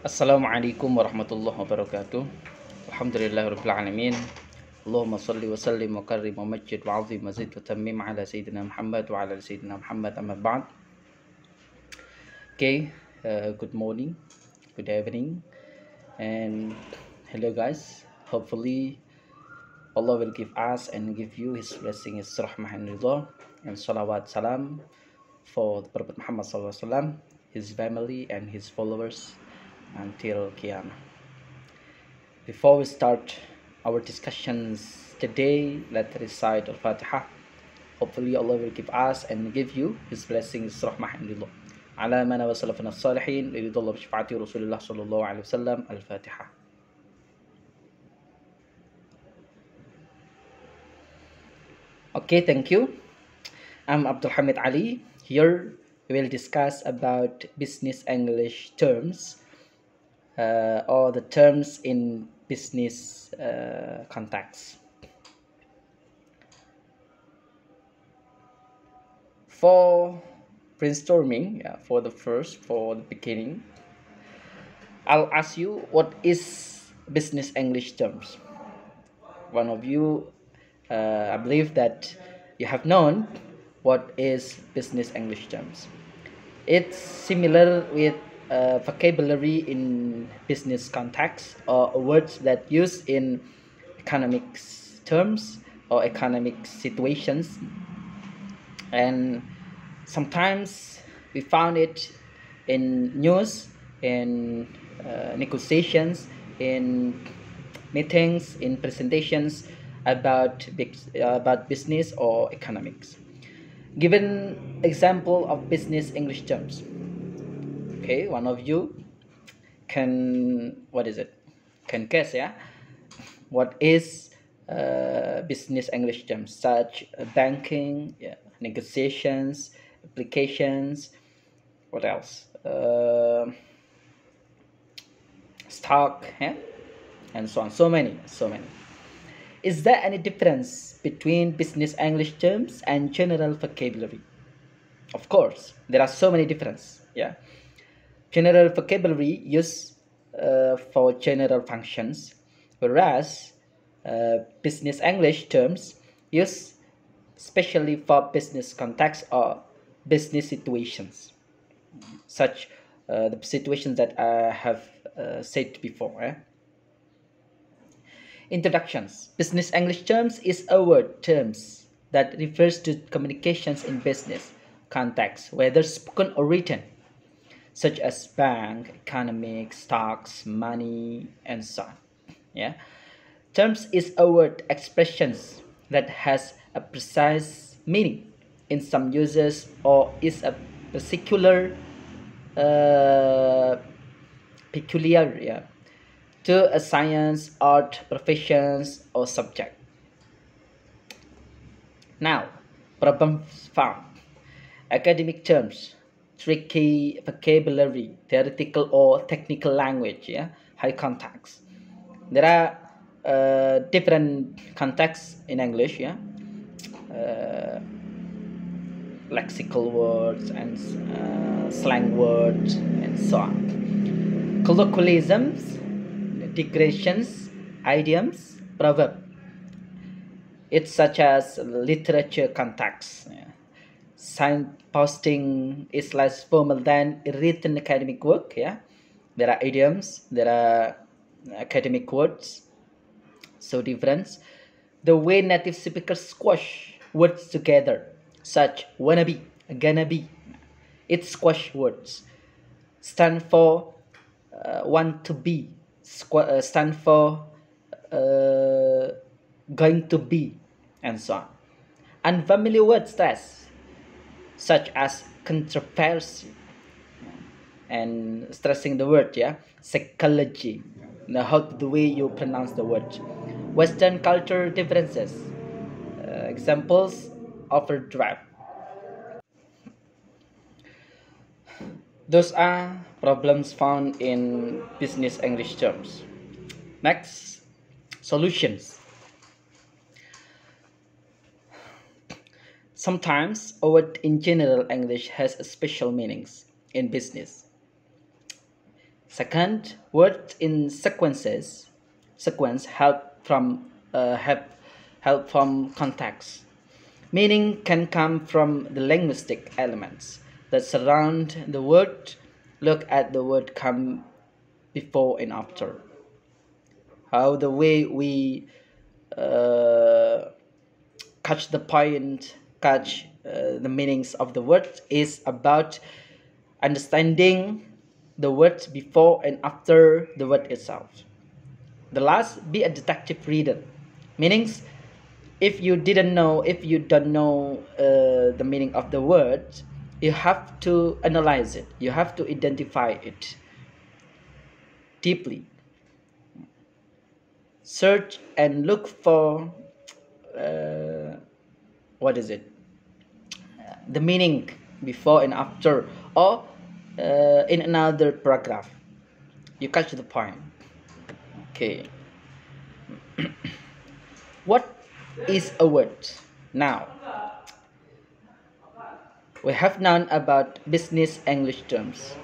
Assalamualaikum warahmatullahi wabarakatuh. Alhamdulillahirabbil alamin. Allahumma shalli wa sallim wa karrim wa majjid wa 'azim wa zid wa tammim ala sayyidina Muhammad wa ala sayyidina Muhammad amma ba'd. Okay, good morning, good evening, and hello guys. Hopefully Allah will give us and give you His blessing, His rahmah and ridha, and salawat salam for the Prophet Muhammad sallallahu alaihi wasallam, his family and his followers until Qiyamah. Before we start our discussions today, let's recite Al-Fatiha. Hopefully Allah will give us and give you His blessings, rahmah and ridha. Ala mana wa salafana salihin, liridullah bishfa'ati Rasulullah sallallahu alaihi wasallam. Al-Fatiha. Okay, thank you. I'm Abdul Hamid Ali. Here we will discuss about business English terms or the terms in business context. For brainstorming, for the beginning, I'll ask you what is business English terms. One of you, I believe that you have known what is business English terms. It's similar with vocabulary in business context or words that used in economics terms or economic situations, and sometimes we found it in news, in negotiations, in meetings, in presentations about business or economics. Given example of business English terms. Okay, one of you can can guess, yeah, what is business English terms such banking, yeah, negotiations, applications, what else, stock, yeah, and so on, so many. Is there any difference between business English terms and general vocabulary? Of course, there are so many differences. Yeah, general vocabulary used for general functions, whereas business English terms used especially for business context or business situations, such the situations that I have said before. Introductions. Business English terms is a word terms that refers to communications in business context, whether spoken or written, such as bank, economics, stocks, money, and so on. Yeah. Terms is a word expressions that has a precise meaning in some uses or is a particular peculiar, yeah, to a science, art, professions, or subject. Now, problems found. Academic terms, tricky vocabulary, theoretical or technical language, yeah, high context. There are different contexts in English, yeah, lexical words and slang words and so on. Colloquialisms, digressions, idioms, proverb. It's such as literature context. Yeah. Signposting is less formal than written academic work. Yeah, there are idioms, there are academic words, so different. The way native speakers squash words together, such wanna be, gonna be, it's squash words. Stand for want to be, stand for going to be, and so on. Unfamiliar words test, such as controversy, and stressing the word, yeah, psychology, how the way you pronounce the word. Western culture differences, examples overdrive. Those are problems found in business English terms. Next, solutions. Sometimes a word in general English has special meanings in business. Second, words in sequence help from context. Meaning can come from the linguistic elements that surround the word. Look at the word come before and after. How the way we catch the point, catch the meanings of the word is about understanding the words before and after the word itself. The last, be a detective reader. Meanings, if you don't know the meaning of the word, you have to analyze it. You have to identify it deeply. Search and look for the meaning before and after, or in another paragraph. You catch the point. Okay. What is a word? Now, we have known about business English terms.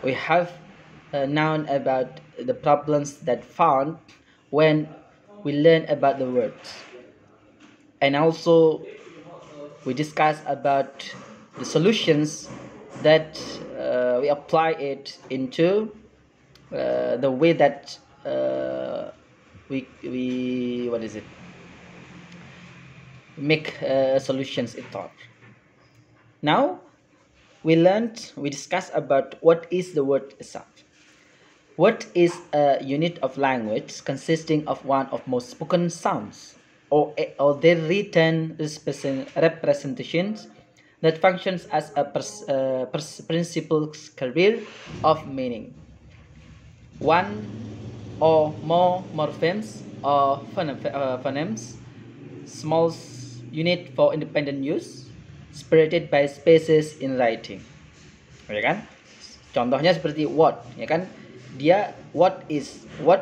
We have known about the problems that found when we learn about the words. And also, we discuss about the solutions that we apply it into the way that we make solutions in thought. Now we discussed about what is the word itself. Word is a unit of language consisting of one of most spoken sounds or their written representations that functions as a principal carrier of meaning. One or more morphemes or phonemes, small unit for independent use, separated by spaces in writing. Ya kan? Contohnya seperti what, ya kan? Dia what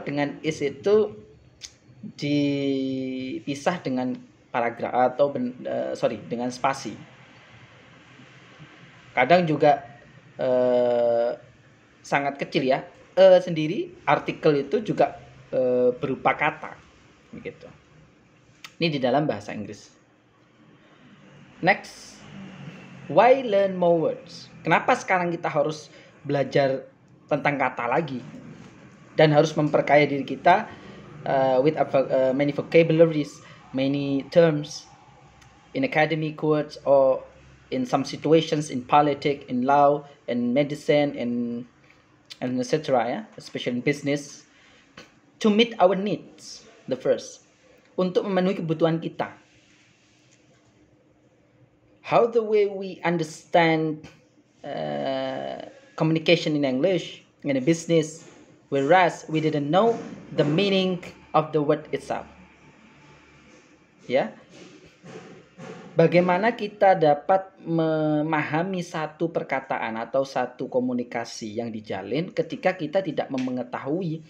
dengan is itu dipisah dengan paragraf atau dengan spasi. Kadang juga sangat kecil ya. Sendiri artikel itu juga berupa kata, begitu. Ini di dalam bahasa Inggris. Next, why learn more words? Kenapa sekarang kita harus belajar tentang kata lagi dan harus memperkaya diri kita with many vocabularies, many terms in academic words or in some situations in politics, in law, in medicine, and etc. Ya, especially in business, to meet our needs. The first, untuk memenuhi kebutuhan kita. How the way we understand communication in English in a business, whereas we didn't know the meaning of the word itself. Ya, bagaimana kita dapat memahami satu perkataan atau satu komunikasi yang dijalin ketika kita tidak mengetahui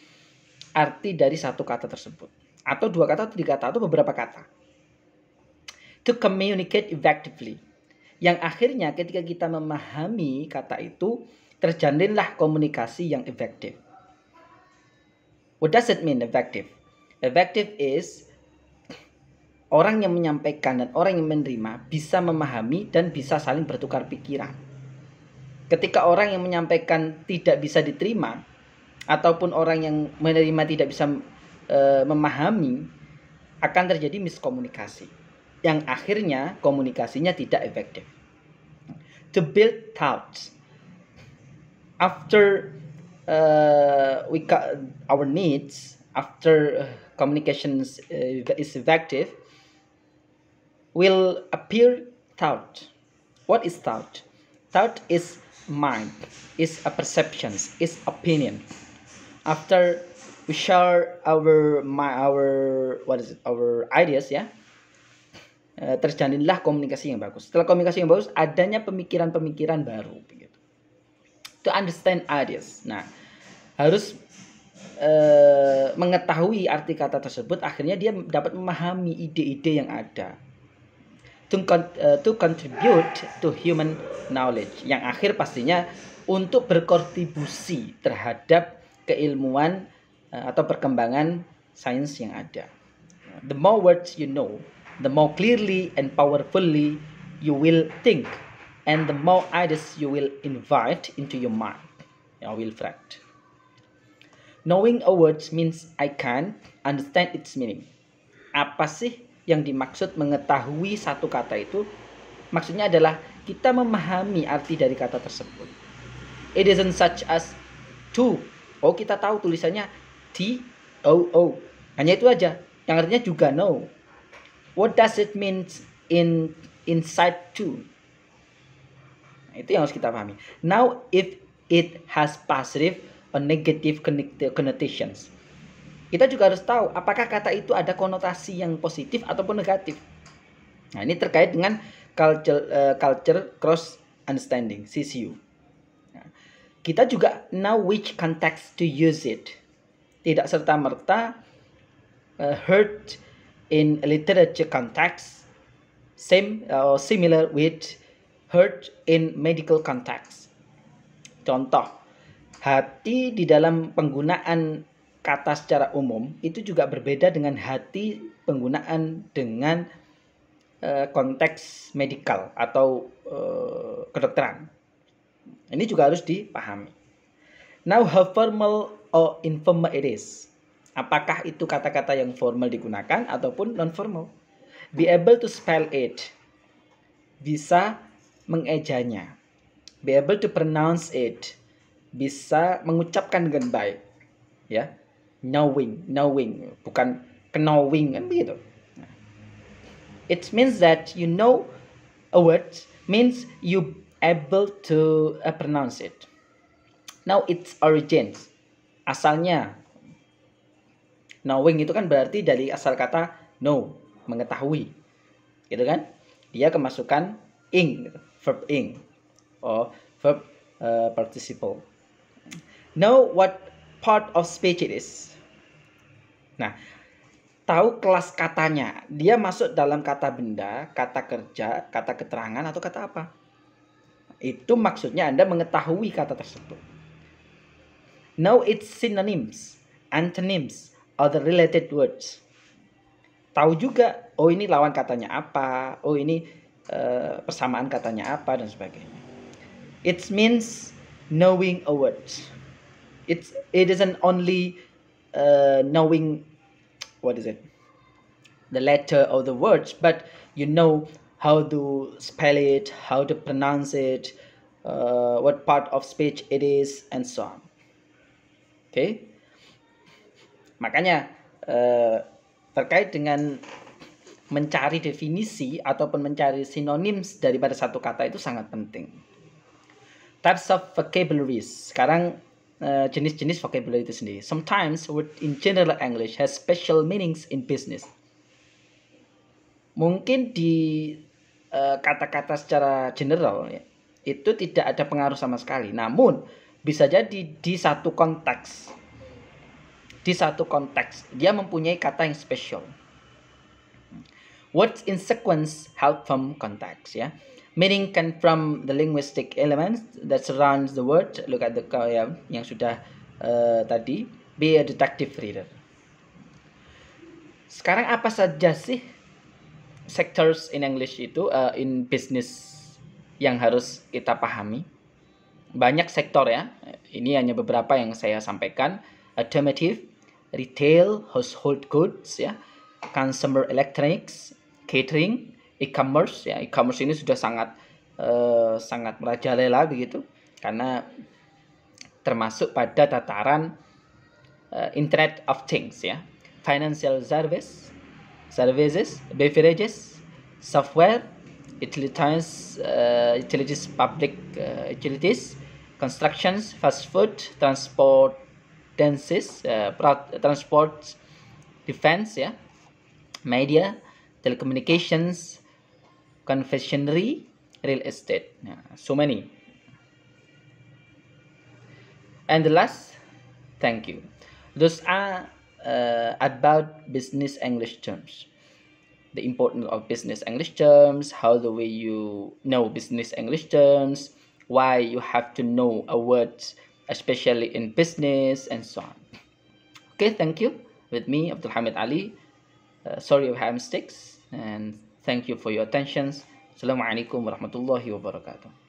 arti dari satu kata tersebut, atau dua kata, tiga kata, atau beberapa kata. To communicate effectively, yang akhirnya ketika kita memahami kata itu, terjalinlah komunikasi yang efektif. What does it mean effective? Effective is orang yang menyampaikan dan orang yang menerima bisa memahami dan bisa saling bertukar pikiran. Ketika orang yang menyampaikan tidak bisa diterima, ataupun orang yang menerima tidak bisa memahami, akan terjadi miskomunikasi, yang akhirnya komunikasinya tidak efektif. To build thoughts, after we got our needs, after communication is effective, will appear thought. What is thought? Thought is mind, is a perceptions, is opinion. After we share our ideas, ya, terjalinlah komunikasi yang bagus. Setelah komunikasi yang bagus, adanya pemikiran-pemikiran baru, begitu. To understand ideas. Nah, harus mengetahui arti kata tersebut, akhirnya dia dapat memahami ide-ide yang ada. To contribute to human knowledge, yang akhir pastinya untuk berkontribusi terhadap keilmuan atau perkembangan sains yang ada. The more words you know, the more clearly and powerfully you will think, and the more ideas you will invite into your mind. Ya, Wilfred. Knowing a word means I can understand its meaning. Apa sih yang dimaksud mengetahui satu kata itu? Maksudnya adalah kita memahami arti dari kata tersebut. It isn't such as to. Oh, kita tahu tulisannya T-O-O. Hanya itu aja. Yang artinya juga know. What does it mean inside to? Nah, itu yang harus kita pahami. Now, if it has positive or negative connotations, kita juga harus tahu apakah kata itu ada konotasi yang positif ataupun negatif. Nah, ini terkait dengan culture cross understanding, CCU. Nah, kita juga know which context to use it. Tidak serta-merta heard in literature context, same or similar with heard in medical context. Contoh, hati di dalam penggunaan kata secara umum itu juga berbeda dengan hati penggunaan dengan konteks medikal atau kedokteran. Ini juga harus dipahami. Now, how formal or informal it is? Apakah itu kata-kata yang formal digunakan ataupun non-formal? Be able to spell it. Bisa mengejanya. Be able to pronounce it. Bisa mengucapkan dengan baik. Ya. Knowing, bukan knowing kan begitu. It means that you know a word means you able to pronounce it. Now its origins. Asalnya knowing itu kan berarti dari asal kata know, mengetahui. Gitu kan? Dia kemasukan ing, verb ing or verb participle. Know what part of speech it is. Nah, tahu kelas katanya. Dia masuk dalam kata benda, kata kerja, kata keterangan, atau kata apa. Itu maksudnya Anda mengetahui kata tersebut. Know its synonyms, antonyms, or the related words. Tahu juga, oh ini lawan katanya apa, oh ini persamaan katanya apa, dan sebagainya. It means knowing a word. It isn't only knowing the letter of the words, but you know how to spell it, how to pronounce it, what part of speech it is, and so on. Okay? Makanya terkait dengan mencari definisi ataupun mencari synonyms daripada satu kata itu sangat penting. Types of vocabularies. Sekarang jenis-jenis vocabulary itu sendiri. Sometimes word in general English has special meanings in business. Mungkin di kata-kata secara general ya, itu tidak ada pengaruh sama sekali. Namun bisa jadi di satu konteks dia mempunyai kata yang spesial. Words in sequence help from context ya. Meaning can from the linguistic elements that surrounds the word. Look at the yang sudah tadi. Be a detective reader. Sekarang apa saja sih sectors in English itu in business yang harus kita pahami? Banyak sektor ya. Ini hanya beberapa yang saya sampaikan. Automotive, retail, household goods ya, consumer electronics, catering, e-commerce ya. E-commerce ini sudah sangat merajalela begitu karena termasuk pada tataran Internet of Things ya. Financial services, beverages, software, utilities, public utilities, constructions, fast food, transport, defense ya, media, telecommunications, confectionery, real estate. So many. And the last, thank you. Those are about business English terms. The importance of business English terms, how the way you know business English terms, why you have to know a word, especially in business and so on. Okay, thank you. With me, Abdul Hamid Ali. Sorry if I have mistakes, and thank you for your attention. Assalamualaikum warahmatullahi wabarakatuh.